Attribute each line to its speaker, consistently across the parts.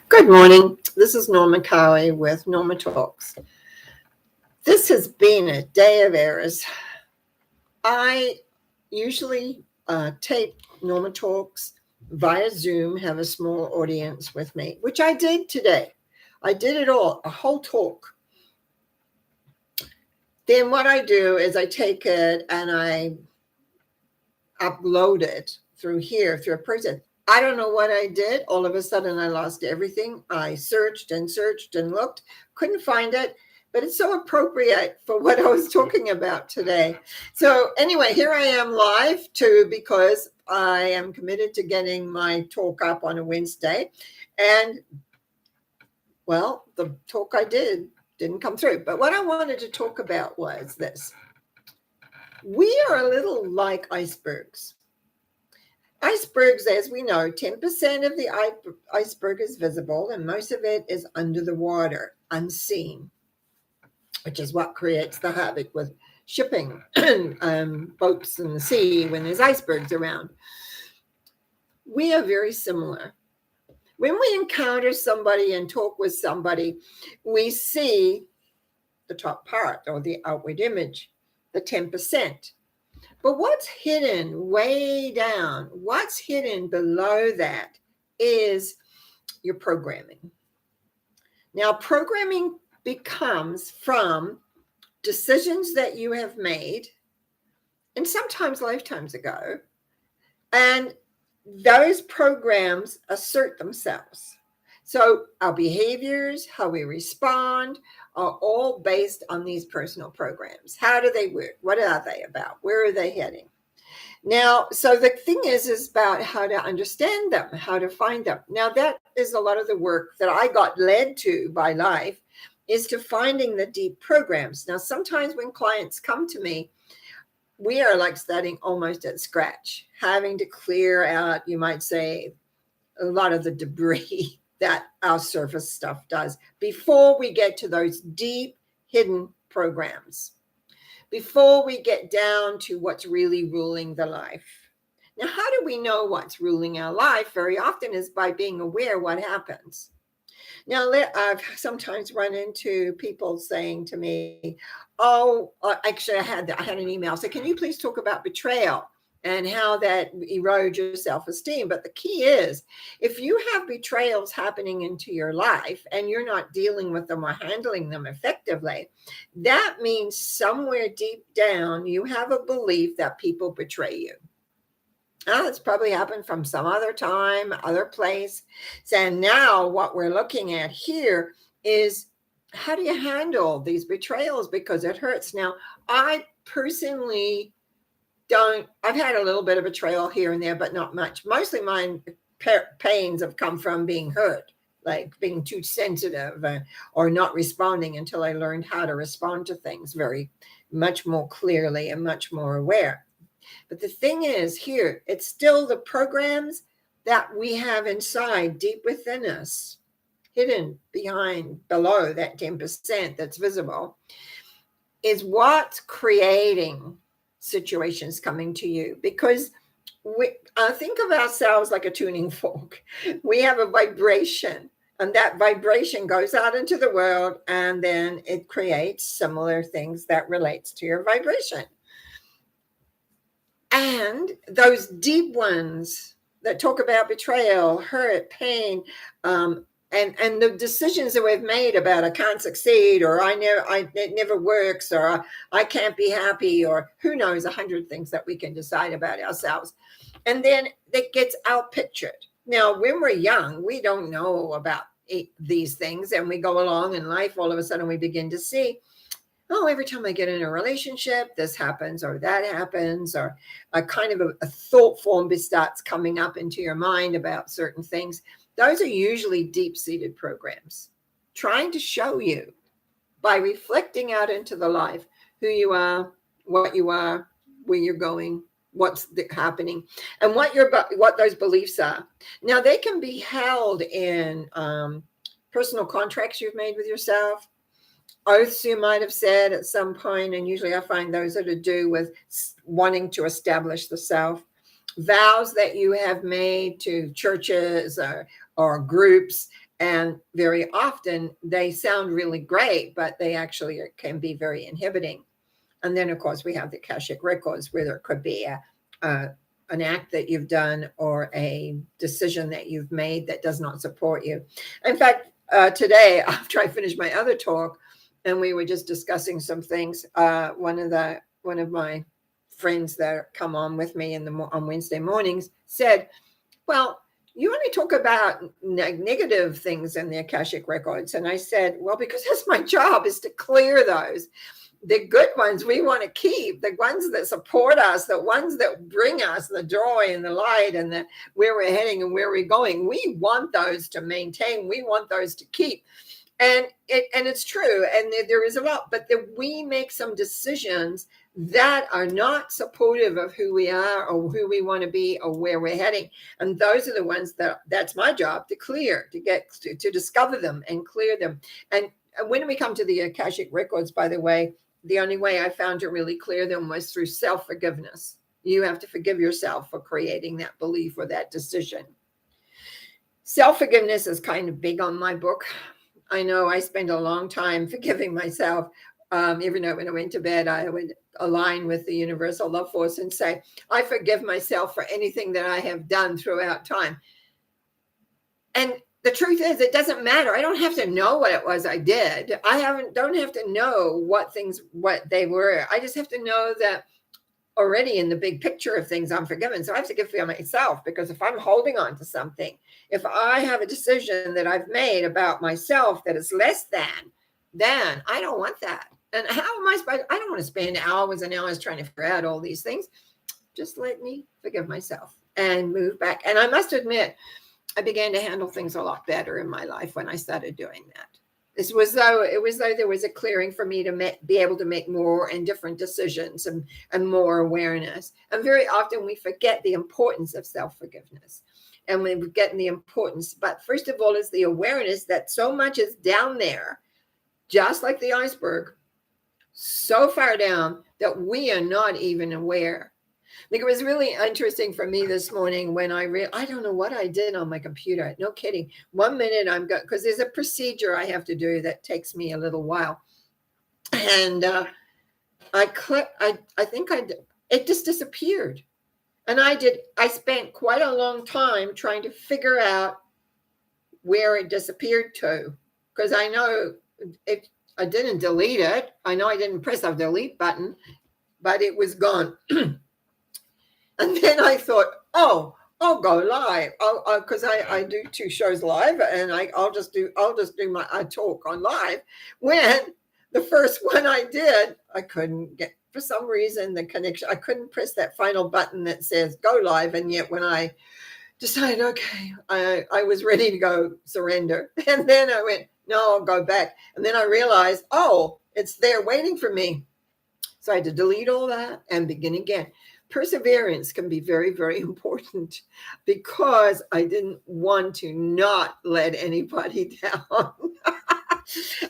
Speaker 1: Good morning. This is Norma with Norma Talks. This has been a day of errors. I usually tape Norma Talks via Zoom, have a small audience with me, which I did today. I did it all, a whole talk. Then what I do is I take it and I upload it through a person. I don't know what I did. All of a sudden, I lost everything. I searched and looked, couldn't find it, but it's so appropriate for what I was talking about today. So anyway, here I am live too, because I am committed to getting my talk up on a Wednesday. And well, the talk I didn't come through. But what I wanted to talk about was this. We are a little like icebergs. Icebergs, as we know, 10% of the iceberg is visible, and most of it is under the water, unseen, which is what creates the havoc with shipping boats in the sea when there's icebergs around. We are very similar. When we encounter somebody and talk with somebody, we see the top part or the outward image, the 10%. But what's hidden way down, what's hidden below that is your programming. Now, programming becomes from decisions that you have made, and sometimes lifetimes ago, and those programs assert themselves. So our behaviors, how we respond, are all based on these personal programs. How do they work? What are they about? Where are they heading? Now, so the thing is about how to understand them, how to find them. Now, that is a lot of the work that I got led to by life, is to finding the deep programs. Now, sometimes when clients come to me, we are like starting almost at scratch, having to clear out, you might say, a lot of the debris that our surface stuff does before we get to those deep hidden programs, before we get down to what's really ruling the life. Now, how do we know what's ruling our life? Very often is by being aware what happens. Now, I've sometimes run into people saying to me, oh, actually, I had an email. So can you please talk about betrayal and how that erodes your self-esteem? But the key is, if you have betrayals happening into your life and you're not dealing with them or handling them effectively, that means somewhere deep down, you have a belief that people betray you. It's probably happened from some other time, other place. So now what we're looking at here is, how do you handle these betrayals? Because it hurts. Now, I personally I've had a little bit of betrayal here and there, but not much. Mostly my pains have come from being hurt, like being too sensitive or not responding until I learned how to respond to things very much more clearly and much more aware. But the thing is here, it's still the programs that we have inside deep within us, hidden below that 10% that's visible, is what's creating situations coming to you. Because we think of ourselves like a tuning fork. We have a vibration, and that vibration goes out into the world, and then it creates similar things that relates to your vibration. And those deep ones that talk about betrayal, hurt, pain, and the decisions that we've made about I can't succeed, or it never works, or I can't be happy, or who knows, 100 things that we can decide about ourselves. And then it gets outpictured. Now, when we're young, we don't know about these things, and we go along in life, all of a sudden we begin to see, oh, every time I get in a relationship, this happens or that happens, or a kind of a thought form starts coming up into your mind about certain things. Those are usually deep-seated programs trying to show you, by reflecting out into the life, who you are, where you're going, what's happening, and what those beliefs are. Now, they can be held in personal contracts you've made with yourself, oaths you might have said at some point, and usually I find those are to do with wanting to establish the self. Vows that you have made to churches or groups. And very often they sound really great, but they actually can be very inhibiting. And then, of course, we have the Akashic records where there could be an act that you've done or a decision that you've made that does not support you. In fact, today, after I finished my other talk, and we were just discussing some things, one of my friends that come on with me on Wednesday mornings said, "Well, you only talk about negative things in the Akashic records." And I said, "Well, because that's my job, is to clear those. The good ones we want to keep, the ones that support us, the ones that bring us the joy and the light and where we're heading and where we're going. We want those to maintain. We want those to keep." And it's true. And there is a lot, but we make some decisions that are not supportive of who we are or who we want to be or where we're heading. And those are the ones that's my job to clear, to discover them and clear them. And when we come to the Akashic records, by the way, the only way I found to really clear them was through self-forgiveness. You have to forgive yourself for creating that belief or that decision. Self-forgiveness is kind of big on my book. I know I spend a long time forgiving myself. Every night when I went to bed, I would align with the universal love force and say, I forgive myself for anything that I have done throughout time. And the truth is, it doesn't matter. I don't have to know what it was I did. Don't have to know what they were. I just have to know that already in the big picture of things, I'm forgiven. So I have to forgive myself, because if I'm holding on to something, if I have a decision that I've made about myself that is less than, then I don't want that. And how am I supposed? I don't want to spend hours and hours trying to figure out all these things. Just let me forgive myself and move back. And I must admit, I began to handle things a lot better in my life when I started doing that. It was though there was a clearing for me to be able to make more and different decisions and more awareness. And very often we forget the importance of self-forgiveness. And we forget the importance. But first of all is the awareness that so much is down there, just like the iceberg, so far down that we are not even aware. Like, it was really interesting for me this morning when I don't know what I did on my computer. No kidding. 1 minute because there's a procedure I have to do that takes me a little while. And it just disappeared. And I spent quite a long time trying to figure out where it disappeared to. Because I know I didn't delete it. I know I didn't press the delete button, but it was gone. And then I thought, I'll go live, because I do 2 shows live, and I'll just do my talk on live. When the first one I did, I couldn't get, for some reason, the connection. I couldn't press that final button that says go live, and yet when I decided, okay, I was ready to go surrender, and then I went, no, I'll go back, and then I realized, it's there waiting for me. So I had to delete all that and begin again. Perseverance can be very, very important, because I didn't want to not let anybody down.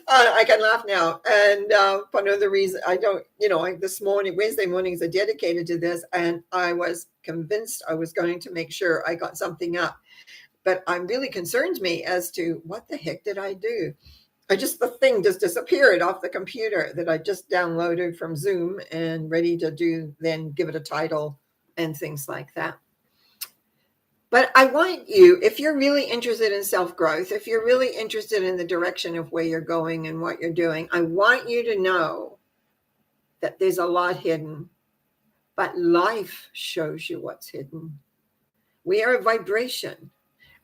Speaker 1: I can laugh now. And one of the reasons I don't, this morning, Wednesday mornings are dedicated to this. And I was convinced I was going to make sure I got something up. But it really concerns me as to what the heck did I do? The thing just disappeared off the computer that I just downloaded from Zoom and ready to then give it a title and things like that. But I want you, if you're really interested in self-growth, if you're really interested in the direction of where you're going and what you're doing, I want you to know that there's a lot hidden, but life shows you what's hidden. We are a vibration.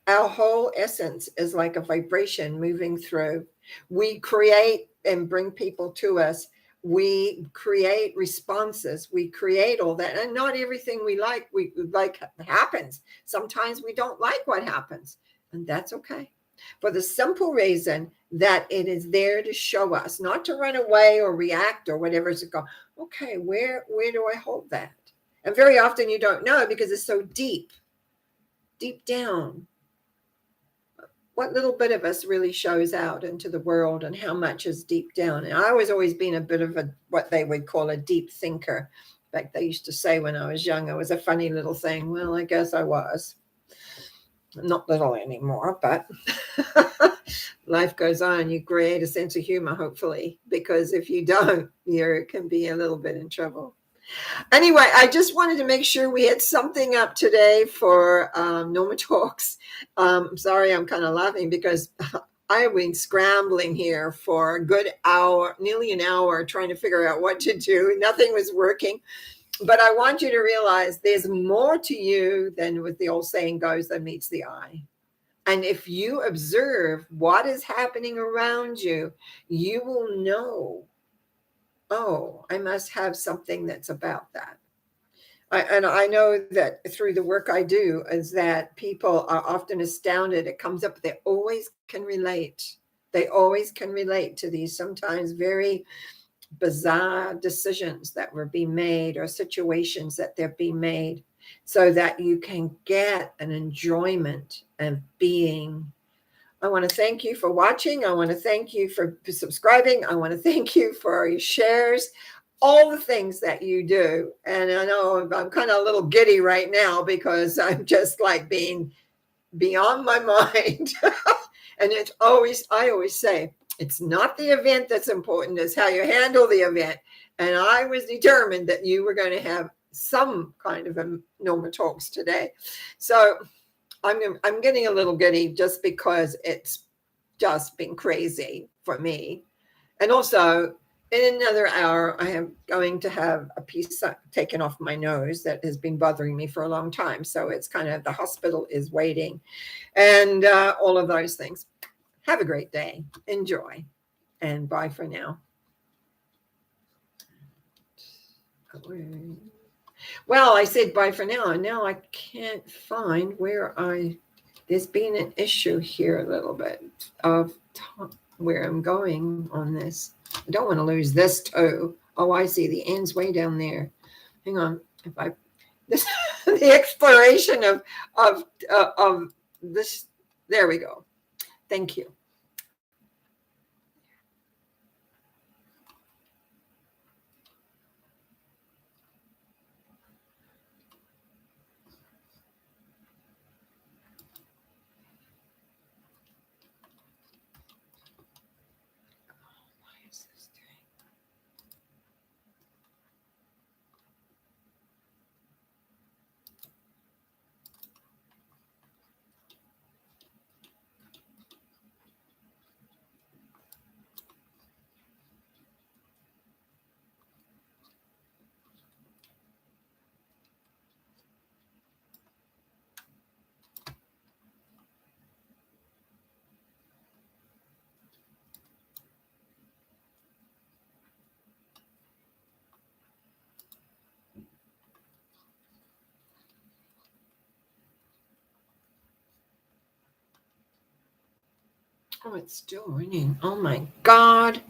Speaker 1: Our whole essence is like a vibration moving through. We create and bring people to us. We create responses. We create all that. And not everything we like happens. Sometimes we don't like what happens. And that's okay. For the simple reason that it is there to show us, not to run away or react or whatever. To go, okay, where do I hold that? And very often you don't know, because it's so deep down. What little bit of us really shows out into the world, and how much is deep down. And I was always been a bit of what they would call a deep thinker. In fact, they used to say when I was young, I was a funny little thing. Well, I guess I was. not little anymore, but life goes on. You create a sense of humor, hopefully, because if you don't, you can be a little bit in trouble. Anyway, I just wanted to make sure we had something up today for Norma Talks. Sorry, I'm kind of laughing because I have been scrambling here for a good hour, nearly an hour, trying to figure out what to do. Nothing was working. But I want you to realize there's more to you than what the old saying goes that meets the eye. And if you observe what is happening around you, you will know, oh, I must have something that's about that. And I know that through the work I do is that people are often astounded. It comes up, they always can relate. They always can relate to these sometimes very bizarre decisions that were being made or situations that they're being made so that you can get an enjoyment of being. I want to thank you for watching. I want to thank you for subscribing. I want to thank you for your shares, all the things that you do. And I know I'm kind of a little giddy right now because I'm just like being beyond my mind. And it's always, I always say, it's not the event that's important, it's how you handle the event. And I was determined that you were going to have some kind of a Norma Talks today. So I'm getting a little giddy just because it's just been crazy for me. And also, in another hour, I am going to have a piece taken off my nose that has been bothering me for a long time. So it's kind of the hospital is waiting and all of those things. Have a great day. Enjoy. And bye for now. Well, I said bye for now, and now I can't find where there's been an issue here a little bit of where I'm going on this. I don't want to lose this toe. Oh, I see. The end's way down there. Hang on. If I this the exploration of this. There we go. Thank you. Oh, it's still ringing. Oh my God.